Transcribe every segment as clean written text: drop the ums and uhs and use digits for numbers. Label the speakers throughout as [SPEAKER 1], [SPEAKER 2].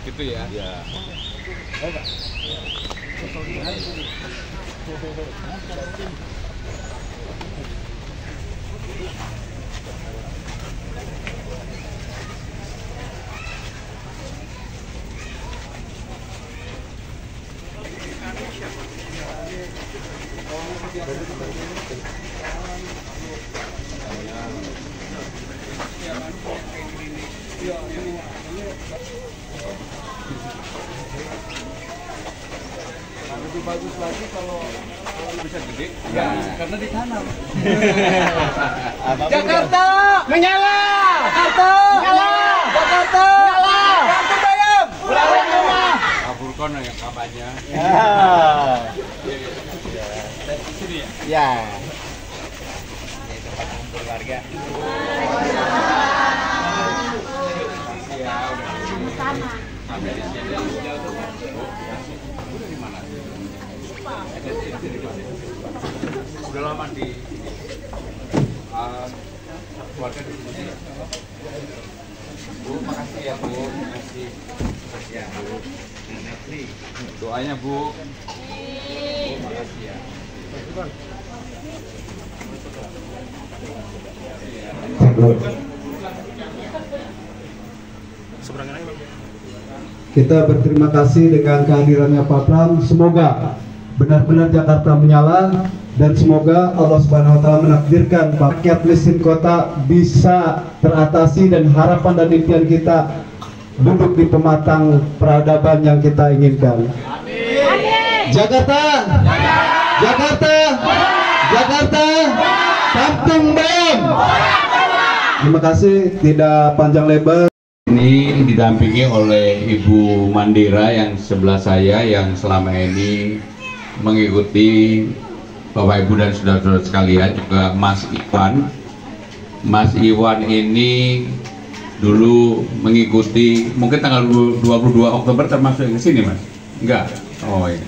[SPEAKER 1] Gitu ya. Iya. Lebih bagus lagi kalau bisa gede, ya, karena ditanam.
[SPEAKER 2] Jakarta menyala, Jakarta menyala, Jakarta menyala. Kampung Bayam, pulang rumah.
[SPEAKER 1] Pak Furkon yang kabarnya. Sini ya.
[SPEAKER 2] Ya. Ini tempat kumpul warga.
[SPEAKER 3] Sama.
[SPEAKER 1] Sudah lama di keluarga di sini. Bu, makasih ya Bu, makasih. Ya Bu. Doanya Bu. Makasih ya.
[SPEAKER 4] Kita berterima kasih dengan kehadirannya Pak Pram. Semoga benar-benar Jakarta menyala dan semoga Allah Subhanahu wa taala menakdirkan rakyat miskin kota bisa teratasi dan harapan dan impian kita duduk di pematang peradaban yang kita inginkan. Amin. Jakarta, Jakarta, Jakarta, Kampung Bayam. Terima kasih, tidak panjang lebar.
[SPEAKER 1] Ini didampingi oleh Ibu Mandira yang sebelah saya yang selama ini mengikuti Bapak Ibu dan saudara-saudara sekalian, juga Mas Iwan. Mas Iwan ini dulu mengikuti, mungkin tanggal 22 Oktober termasuk yang kesini Mas? Enggak? Oh iya.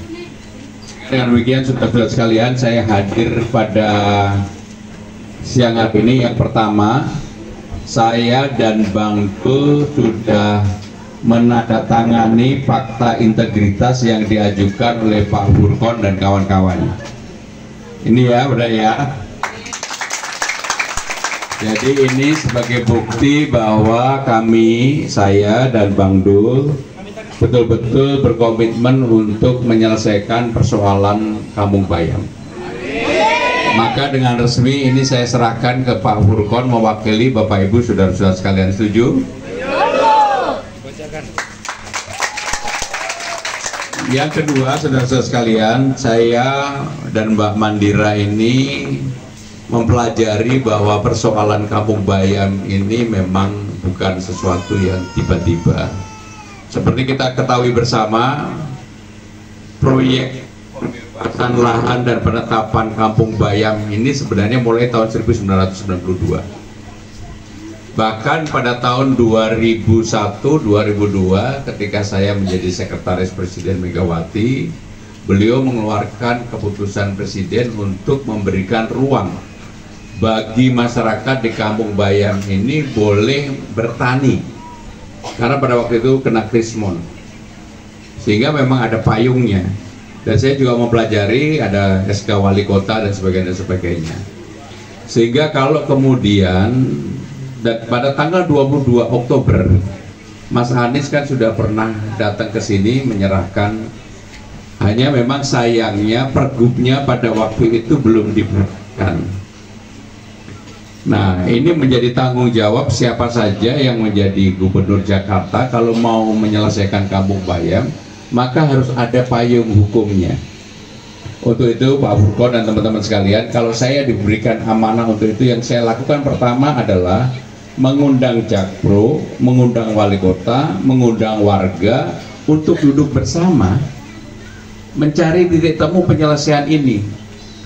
[SPEAKER 1] Dengan demikian saudara-saudara sekalian, saya hadir pada siang hari ini. Yang pertama, saya dan Bang Dul sudah menandatangani fakta integritas yang diajukan oleh Pak Furkon dan kawan-kawan. Ini ya, udah ya. Jadi ini sebagai bukti bahwa kami, saya dan Bang Dul betul-betul berkomitmen untuk menyelesaikan persoalan Kampung Bayam. Maka dengan resmi ini saya serahkan ke Pak Furkon mewakili Bapak Ibu saudara-saudara sekalian. Setuju? Yang kedua, saudara-saudara sekalian, saya dan Mbak Mandira ini mempelajari bahwa persoalan Kampung Bayam ini memang bukan sesuatu yang tiba-tiba. Seperti kita ketahui bersama, proyek pembebasan lahan dan penetapan Kampung Bayam ini sebenarnya mulai tahun 1992. Bahkan pada tahun 2001-2002 ketika saya menjadi sekretaris Presiden Megawati, beliau mengeluarkan keputusan Presiden untuk memberikan ruang bagi masyarakat di Kampung Bayam ini boleh bertani, karena pada waktu itu kena krismon, sehingga memang ada payungnya. Dan saya juga mempelajari ada SK Wali Kota dan sebagainya. Sehingga kalau kemudian pada tanggal 22 Oktober Mas Anies kan sudah pernah datang ke sini menyerahkan, hanya memang sayangnya pergubnya pada waktu itu belum dibuatkan. Nah, ini menjadi tanggung jawab siapa saja yang menjadi Gubernur Jakarta kalau mau menyelesaikan Kampung Bayam, maka harus ada payung hukumnya. Untuk itu Pak Furkon dan teman-teman sekalian, kalau saya diberikan amanah untuk itu, yang saya lakukan pertama adalah mengundang Jakpro, mengundang wali kota, mengundang warga untuk duduk bersama mencari titik temu penyelesaian ini.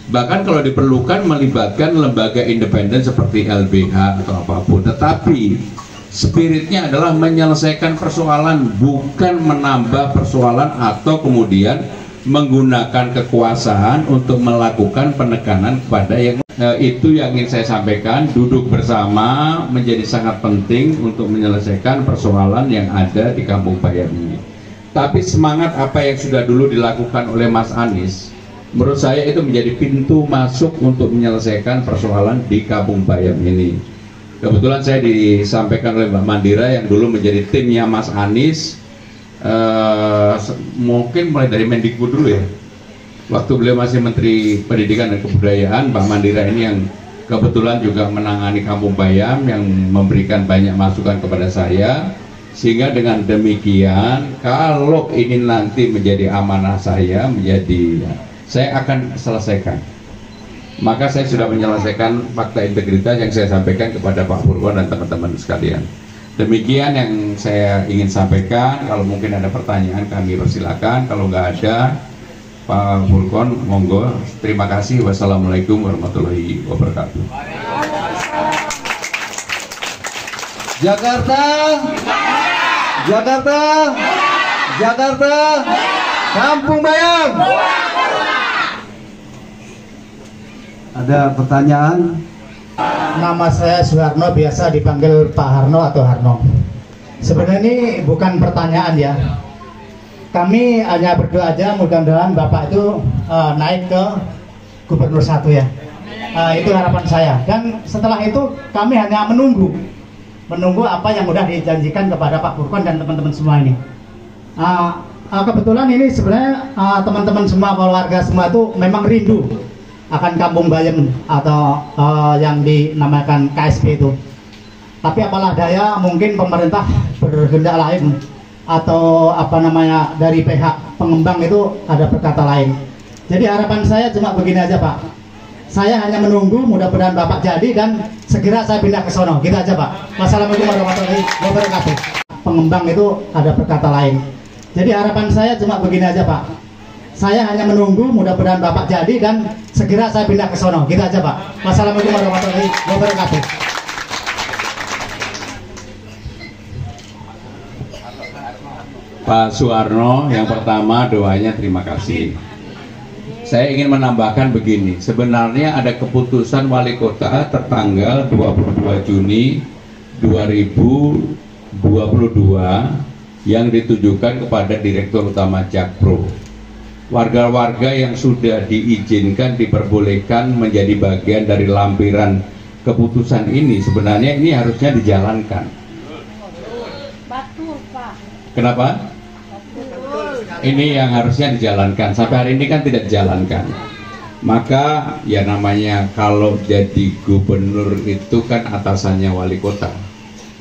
[SPEAKER 1] Bahkan kalau diperlukan melibatkan lembaga independen seperti LBH atau apapun, tetapi spiritnya adalah menyelesaikan persoalan, bukan menambah persoalan atau kemudian menggunakan kekuasaan untuk melakukan penekanan kepada yang itu yang ingin saya sampaikan. Duduk bersama menjadi sangat penting untuk menyelesaikan persoalan yang ada di Kampung Bayam ini. Tapi semangat apa yang sudah dulu dilakukan oleh Mas Anies, menurut saya itu menjadi pintu masuk untuk menyelesaikan persoalan di Kampung Bayam ini. Kebetulan saya disampaikan oleh Mbak Mandira yang dulu menjadi timnya Mas Anies, mungkin mulai dari Mendikbud dulu ya. Waktu beliau masih Menteri Pendidikan dan Kebudayaan, Mbak Mandira ini yang kebetulan juga menangani Kampung Bayam, yang memberikan banyak masukan kepada saya. Sehingga dengan demikian, kalau ini nanti menjadi amanah saya, saya akan selesaikan. Maka saya sudah menyelesaikan fakta integritas yang saya sampaikan kepada Pak Purwon dan teman-teman sekalian. Demikian yang saya ingin sampaikan. Kalau mungkin ada pertanyaan kami persilakan. Kalau nggak ada, Pak Purwon, monggo. Terima kasih. Wassalamualaikum warahmatullahi wabarakatuh.
[SPEAKER 4] Jakarta, Jakarta, Jakarta, Kampung Bayam. Ada pertanyaan?
[SPEAKER 3] Nama saya Suharno, biasa dipanggil Pak Harno atau Harno. Sebenarnya ini bukan pertanyaan ya. Kami hanya berdoa aja, mudah-mudahan Bapak itu naik ke Gubernur 1 ya. Itu harapan saya. Dan setelah itu kami hanya menunggu apa yang sudah dijanjikan kepada Pak Purwon dan teman-teman semua ini. Kebetulan ini sebenarnya teman-teman semua, warga semua itu memang rindu akan Kampung Bayam atau yang dinamakan KSP itu. Tapi apalah daya, mungkin pemerintah berkehendak lain atau dari pihak pengembang itu ada berkata lain. Jadi harapan saya cuma begini aja Pak. Saya hanya menunggu, mudah-mudahan Bapak jadi dan segera saya pindah ke sono. Gitu aja Pak. Wassalamualaikum warahmatullahi wabarakatuh. Pengembang itu ada berkata lain. Jadi harapan saya cuma begini aja Pak. Saya hanya menunggu, mudah-mudahan Bapak jadi dan segera saya pindah ke sono. Gitu aja Pak. Wassalamualaikum warahmatullahi wabarakatuh.
[SPEAKER 1] Pak Suharno, yang pertama doanya terima kasih. Saya ingin menambahkan begini, sebenarnya ada keputusan Wali Kota tertanggal 22 Juni 2022 yang ditujukan kepada Direktur Utama Jakpro. Warga-warga yang sudah diizinkan, diperbolehkan menjadi bagian dari lampiran keputusan ini, sebenarnya ini harusnya dijalankan.
[SPEAKER 5] Betul, Pak.
[SPEAKER 1] Kenapa? Ini yang harusnya dijalankan. Sampai hari ini kan tidak dijalankan. Maka ya namanya kalau jadi gubernur itu kan atasannya wali kota.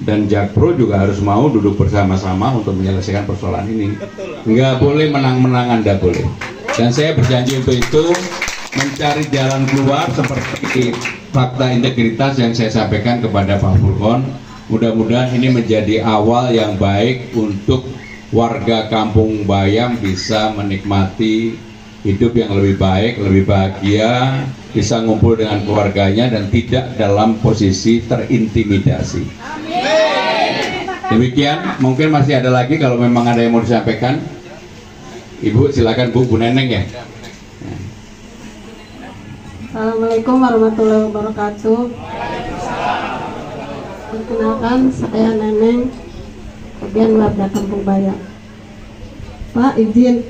[SPEAKER 1] Dan Jakpro juga harus mau duduk bersama-sama untuk menyelesaikan persoalan ini. Nggak boleh menang-menangan, nggak boleh. Dan saya berjanji untuk itu mencari jalan keluar seperti fakta integritas yang saya sampaikan kepada Pak Purwon. Mudah-mudahan ini menjadi awal yang baik untuk warga Kampung Bayam bisa menikmati hidup yang lebih baik, lebih bahagia, bisa ngumpul dengan keluarganya dan tidak dalam posisi terintimidasi. Amin. Demikian, mungkin masih ada lagi kalau memang ada yang mau disampaikan. Ibu silakan Bu Neneng ya.
[SPEAKER 5] Assalamualaikum warahmatullahi wabarakatuh. Perkenalkan, saya Neneng, bagian warga Kampung Bayam. Pak, izin,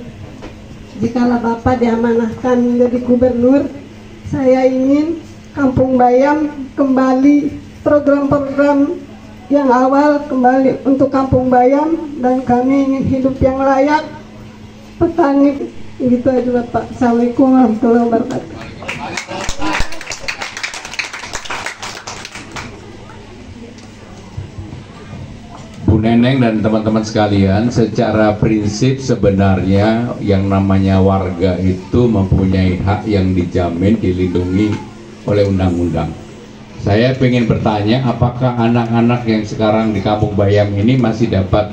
[SPEAKER 5] jikalau Bapak diamanahkan menjadi gubernur, saya ingin Kampung Bayam kembali program-program yang awal kembali untuk Kampung Bayam, dan kami ingin hidup yang layak, petani, gitu aja Bapak. Assalamualaikum warahmatullahi wabarakatuh.
[SPEAKER 1] Bu Neneng dan teman-teman sekalian, secara prinsip sebenarnya yang namanya warga itu mempunyai hak yang dijamin, dilindungi oleh undang-undang. Saya ingin bertanya, apakah anak-anak yang sekarang di Kampung Bayam ini masih dapat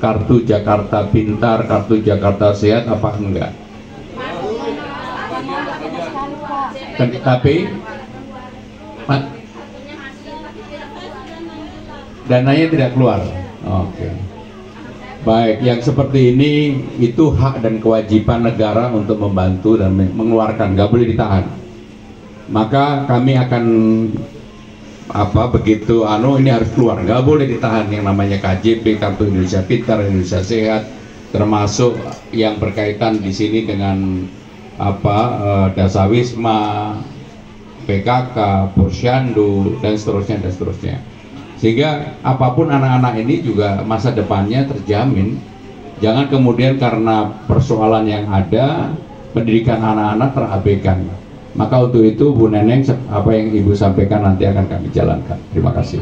[SPEAKER 1] kartu Jakarta Pintar, kartu Jakarta Sehat, apa enggak? Tapi dananya tidak keluar. Oke. Baik, yang seperti ini itu hak dan kewajiban negara untuk membantu dan mengeluarkan, nggak boleh ditahan. Maka kami akan begitu ini harus keluar, nggak boleh ditahan. Yang namanya KJP, Kartu Indonesia Pintar, Indonesia Sehat, termasuk yang berkaitan di sini dengan Dasawisma, PKK, Posyandu, dan seterusnya. Sehingga apapun anak-anak ini juga masa depannya terjamin. Jangan kemudian karena persoalan yang ada, pendidikan anak-anak terabaikan. Maka untuk itu Bu Neneng, apa yang Ibu sampaikan nanti akan kami jalankan. Terima kasih.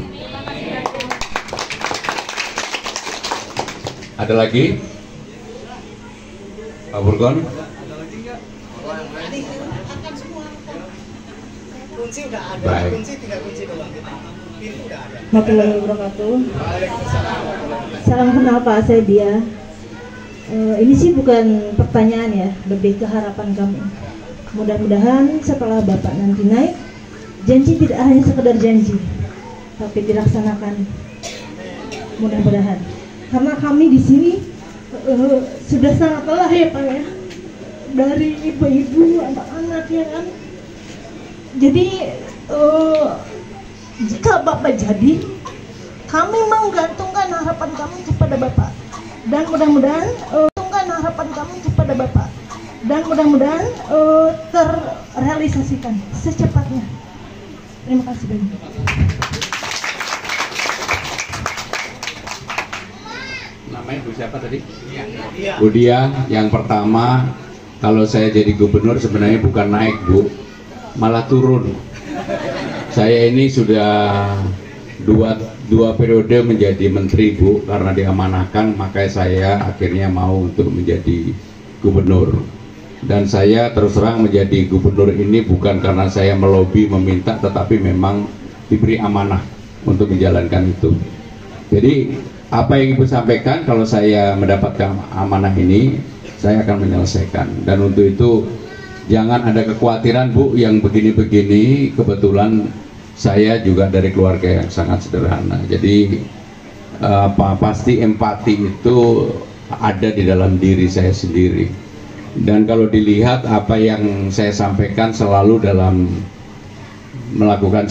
[SPEAKER 1] Ada lagi? Pak Burgon? Baik.
[SPEAKER 6] Warahmatullahi wabarakatuh. Salam kenal Pak, saya Dia. Ini sih bukan pertanyaan ya, lebih ke harapan kami. Mudah-mudahan setelah Bapak nanti naik, janji tidak hanya sekedar janji, tapi dilaksanakan. Mudah-mudahan. Karena kami di sini sudah sangat lelah ya Pak ya, dari ibu-ibu, anak-anak ya kan. Jadi jika Bapak jadi, kami menggantungkan harapan kami kepada Bapak, dan mudah-mudahan terrealisasikan secepatnya. Terima kasih banyak.
[SPEAKER 1] Namanya Bu siapa tadi? Bu Dia. Yang pertama, kalau saya jadi gubernur sebenarnya bukan naik Bu, malah turun. Saya ini sudah dua periode menjadi menteri Bu, karena diamanahkan maka saya akhirnya mau untuk menjadi gubernur. Dan saya terus terang menjadi gubernur ini bukan karena saya melobi meminta, tetapi memang diberi amanah untuk menjalankan itu. Jadi apa yang Ibu sampaikan, kalau saya mendapatkan amanah ini saya akan menyelesaikan. Dan untuk itu jangan ada kekhawatiran Bu yang begini-begini. Kebetulan saya juga dari keluarga yang sangat sederhana, jadi pasti empati itu ada di dalam diri saya sendiri. Dan kalau dilihat apa yang saya sampaikan selalu dalam melakukan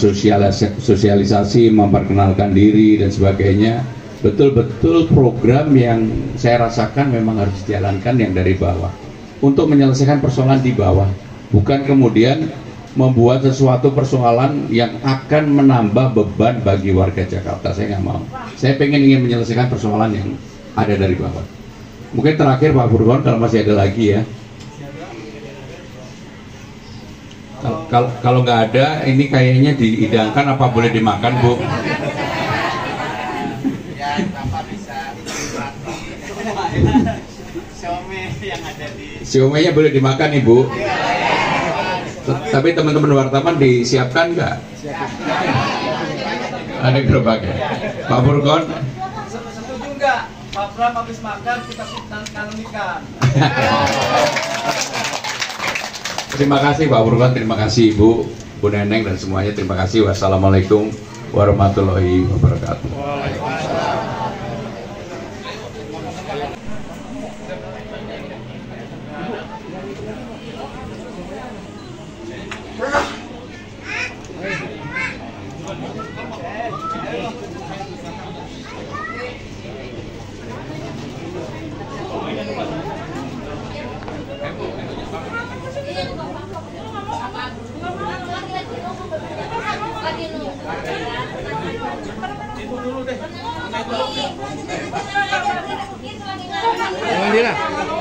[SPEAKER 1] sosialisasi, memperkenalkan diri dan sebagainya, betul-betul program yang saya rasakan memang harus dijalankan yang dari bawah untuk menyelesaikan persoalan di bawah, bukan kemudian membuat sesuatu persoalan yang akan menambah beban bagi warga Jakarta. Saya nggak mau. Saya ingin menyelesaikan persoalan yang ada dari bawah. Mungkin terakhir Pak Burgon, kalau masih ada lagi ya. Kalau nggak ada, ini kayaknya dihidangkan, apa boleh dimakan Bu?
[SPEAKER 2] Ya, Bapak bisa siomay yang ada di.
[SPEAKER 1] Siomaynya boleh dimakan Ibu. Tapi teman-teman wartawan disiapkan nggak? Ada gerobaknya. Pak Burgon?
[SPEAKER 2] Setuju nggak? Pak Pram habis makan kita tanam ikan.
[SPEAKER 1] Terima kasih Pak Burgon, terima kasih Ibu, Bu Neneng dan semuanya. Terima kasih. Wassalamualaikum warahmatullahi wabarakatuh.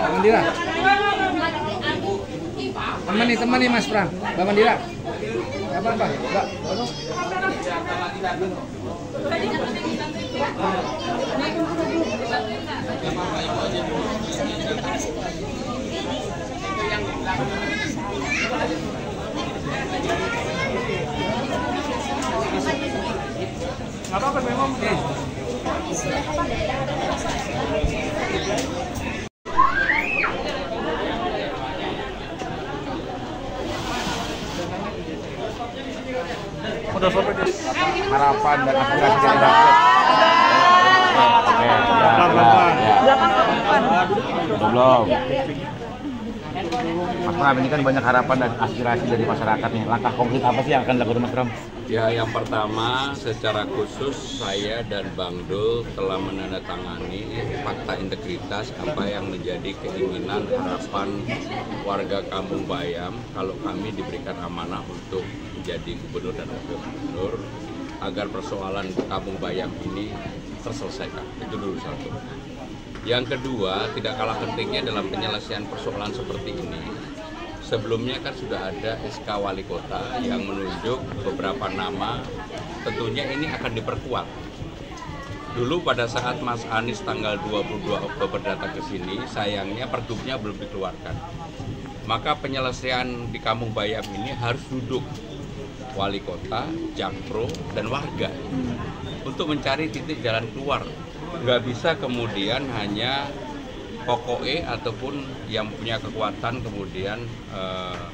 [SPEAKER 7] Mandira. Teman nih Mas Pram. Mbak Mandira. Apa? Mbak.
[SPEAKER 2] Apa memang?
[SPEAKER 7] Harapan dan aspirasi dari rakyat.
[SPEAKER 6] belakang ke depan.
[SPEAKER 8] Belum. Mas Pram, ini kan banyak harapan dan aspirasi dari masyarakat nih. Langkah konkret apa sih yang akan dilakukan Mas Pram?
[SPEAKER 1] Ya, yang pertama secara khusus saya dan Bang Dul telah menandatangani fakta integritas apa yang menjadi keinginan harapan warga Kampung Bayam kalau kami diberikan amanah untuk menjadi gubernur dan wakil gubernur agar persoalan Kampung Bayam ini terselesaikan. Itu dulu satu. Yang kedua, tidak kalah pentingnya dalam penyelesaian persoalan seperti ini. Sebelumnya kan sudah ada SK Wali Kota yang menunjuk beberapa nama, tentunya ini akan diperkuat. Dulu pada saat Mas Anies tanggal 22 Oktober datang ke sini, sayangnya pergubnya belum dikeluarkan. Maka penyelesaian di Kampung Bayam ini harus duduk Wali Kota, Jakpro, dan warga untuk mencari titik jalan keluar. Nggak bisa kemudian hanya POKOE ataupun yang punya kekuatan kemudian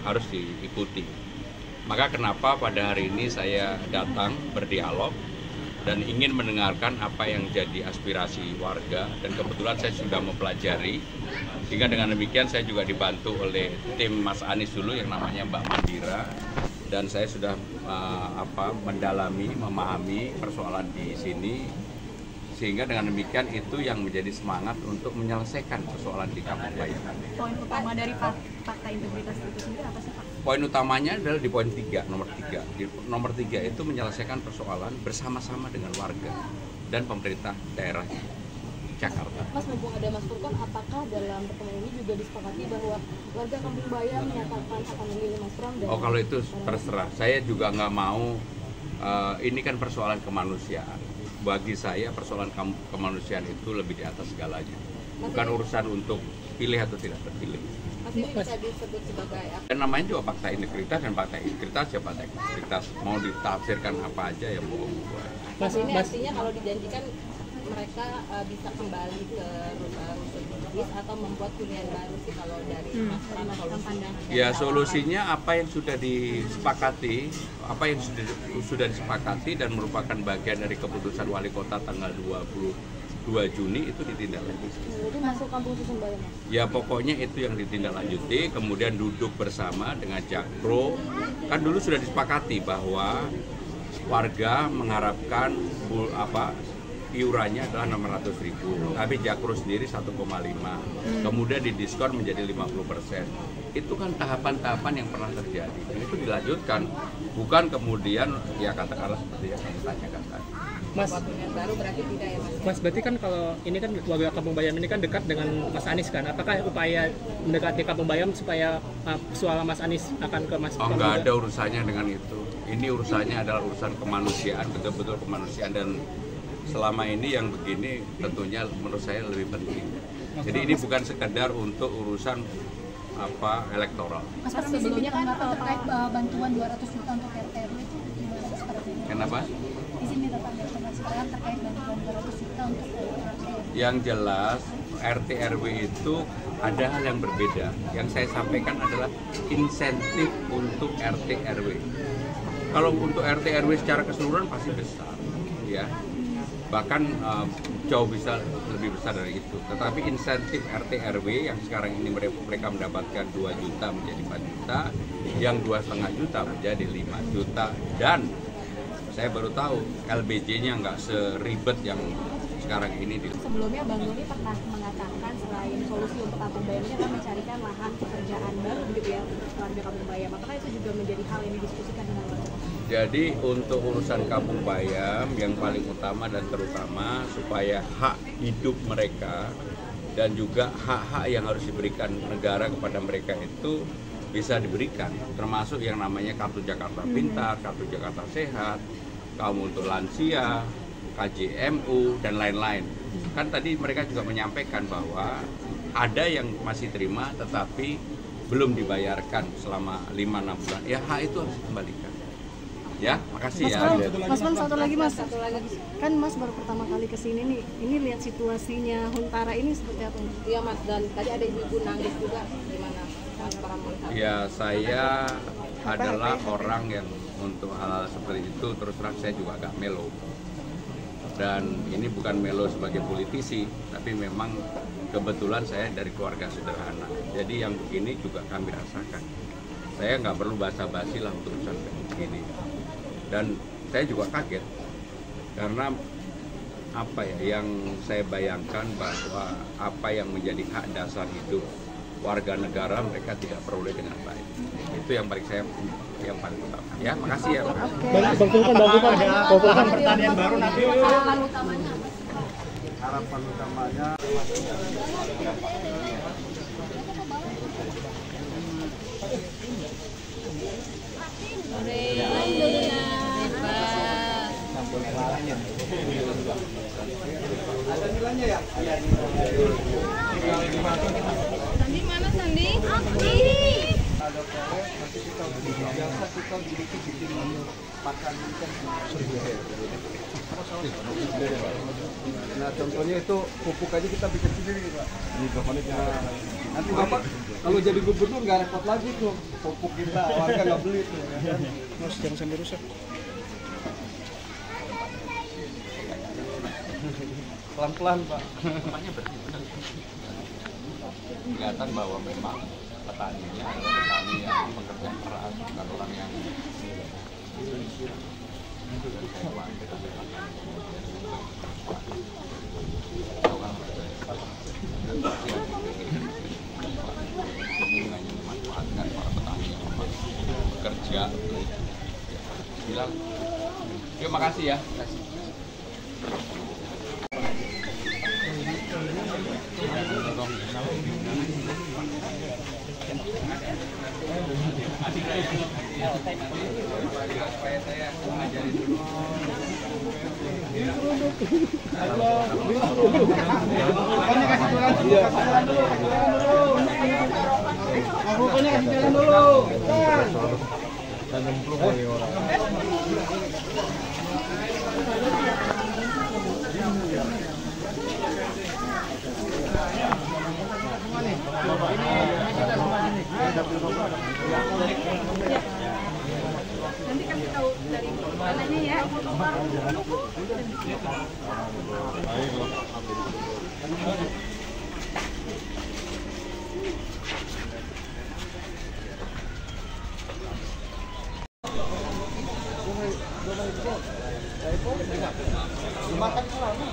[SPEAKER 1] harus diikuti. Maka kenapa pada hari ini saya datang berdialog dan ingin mendengarkan apa yang jadi aspirasi warga, dan kebetulan saya sudah mempelajari, sehingga dengan demikian saya juga dibantu oleh tim Mas Anies dulu yang namanya Mbak Mandira, dan saya sudah mendalami, memahami persoalan di sini, sehingga dengan demikian itu yang menjadi semangat untuk menyelesaikan persoalan di Kampung Bayam.
[SPEAKER 9] Poin utama dari fakta integritas itu sendiri apa sih Pak?
[SPEAKER 1] Poin utamanya adalah di poin 3, nomor 3. Di nomor 3 itu menyelesaikan persoalan bersama-sama dengan warga dan pemerintah daerah Jakarta.
[SPEAKER 9] Mas, mumpung ada Mas Furkon, apakah dalam pertemuan ini juga disepakati bahwa warga Kampung Bayam menyatakan akan memilih Mas Pram?
[SPEAKER 1] Oh, kalau itu terserah. Saya juga nggak mau, ini kan persoalan kemanusiaan. Bagi saya persoalan kemanusiaan itu lebih di atas segalanya. Bukan urusan untuk pilih atau tidak terpilih.
[SPEAKER 9] Mas, ini bisa disebut sebagai apa?
[SPEAKER 1] Dan namanya juga fakta integritas, dan fakta integritas ya fakta integritas. Mau ditafsirkan apa aja ya mau buat.
[SPEAKER 9] Mas, ini artinya kalau dijanjikan mereka bisa kembali ke rusun bis atau membuat hunian baru sih kalau dari Mas Pram pandangan?
[SPEAKER 1] Ya, solusinya apa yang sudah disepakati, sudah disepakati dan merupakan bagian dari keputusan Wali Kota tanggal 22 Juni itu ditindaklanjuti.
[SPEAKER 9] Jadi masuk kampung susun Bayam?
[SPEAKER 1] Ya, pokoknya itu yang ditindaklanjuti, kemudian duduk bersama dengan Jakpro. Kan dulu sudah disepakati bahwa warga mengharapkan iurannya adalah 600.000, tapi Jakpro sendiri 1,5, kemudian didiskon menjadi 50%. Itu kan tahapan-tahapan yang pernah terjadi, dan itu dilanjutkan, bukan kemudian ya katakanlah seperti yang kamu tanyakan tadi.
[SPEAKER 9] Mas, baru berarti tidak ya Mas?
[SPEAKER 10] Mas, berarti kan kalau ini kan warga Kampung Bayam ini kan dekat dengan Mas Anies kan, apakah upaya mendekati Kampung Bayam supaya suara Mas Anies akan ke Mas?
[SPEAKER 1] Oh, nggak ada urusannya dengan itu. Ini urusannya adalah urusan kemanusiaan, betul-betul kemanusiaan, dan selama ini yang begini tentunya menurut saya lebih penting. Jadi ini bukan sekedar untuk urusan elektoral.
[SPEAKER 9] Mas, sebelumnya kan terkait bantuan 200 juta untuk RT RW itu gimana seperti ini?
[SPEAKER 1] Kenapa?
[SPEAKER 9] Di sini tentang sekarang terkait bantuan 200 juta untuk RT.
[SPEAKER 1] Yang jelas RT RW itu ada hal yang berbeda. Yang saya sampaikan adalah insentif untuk RT RW. Kalau untuk RT RW secara keseluruhan pasti besar, ya. Bahkan jauh bisa lebih besar dari itu. Tetapi insentif RT RW yang sekarang ini mereka mendapatkan 2 juta menjadi 4 juta, yang 2,5 juta menjadi 5 juta, dan saya baru tahu LBJ-nya nggak seribet yang sekarang ini.
[SPEAKER 9] Sebelumnya Bang Doni pernah mengatakan selain solusi untuk Kampung Bayam ini akan mencarikan lahan pekerjaan baru begitu ya warga Kampung Bayam. Apakah itu juga menjadi hal yang didiskusikan dengan warga?
[SPEAKER 1] Jadi untuk urusan Kampung Bayam yang paling utama dan terutama supaya hak hidup mereka dan juga hak-hak yang harus diberikan negara kepada mereka itu bisa diberikan, termasuk yang namanya Kartu Jakarta Pintar, Kartu Jakarta Sehat, kaum untuk lansia, KJMU, dan lain-lain. Kan tadi mereka juga menyampaikan bahwa ada yang masih terima tetapi belum dibayarkan selama 5-6 bulan. Ya, hak itu harus dikembalikan. Ya, makasih ya.
[SPEAKER 5] Mas Pram, satu lagi Mas. Kan Mas baru pertama kali kesini nih. Ini lihat situasinya Huntara ini seperti apa?
[SPEAKER 9] Iya Mas, dan tadi ada ibu-ibu nangis juga, gimana Mas Pram melihat?
[SPEAKER 1] Ya, saya adalah orang yang untuk hal seperti itu terus terang saya juga agak melo. Dan ini bukan melo sebagai politisi, tapi memang kebetulan saya dari keluarga sederhana. Jadi yang begini juga kami rasakan. Saya nggak perlu basa-basi lah untuk sampai begini. Dan saya juga kaget karena apa ya yang saya bayangkan bahwa apa yang menjadi hak dasar hidup warga negara mereka tidak peroleh dengan baik. Itu yang paling utama. Ya, makasih ya.
[SPEAKER 3] Ada pertanyaan baru nanti.
[SPEAKER 4] Harapan utamanya
[SPEAKER 2] Ada nilainya ya?
[SPEAKER 9] Sandi mana Sandi?
[SPEAKER 2] Ada korek, nanti kita biasa kita bikin makan ikan. Nah contohnya itu pupuk aja kita bikin sendiri Pak. Nanti Bapak kalau jadi gubernur nggak repot lagi tuh pupuk kita warga nggak beli tuh.
[SPEAKER 7] Mas jangan sampai rusak.
[SPEAKER 2] Pelan-pelan Pak.
[SPEAKER 1] Kelihatan bahwa memang petaninya adalah petani yang bekerja keras, bukan orang yang memanfaatkan para petani yang memang bekerja bilang terima kasih ya.
[SPEAKER 9] Nanti kasih tahu dari mananya ya.
[SPEAKER 2] Makan selama.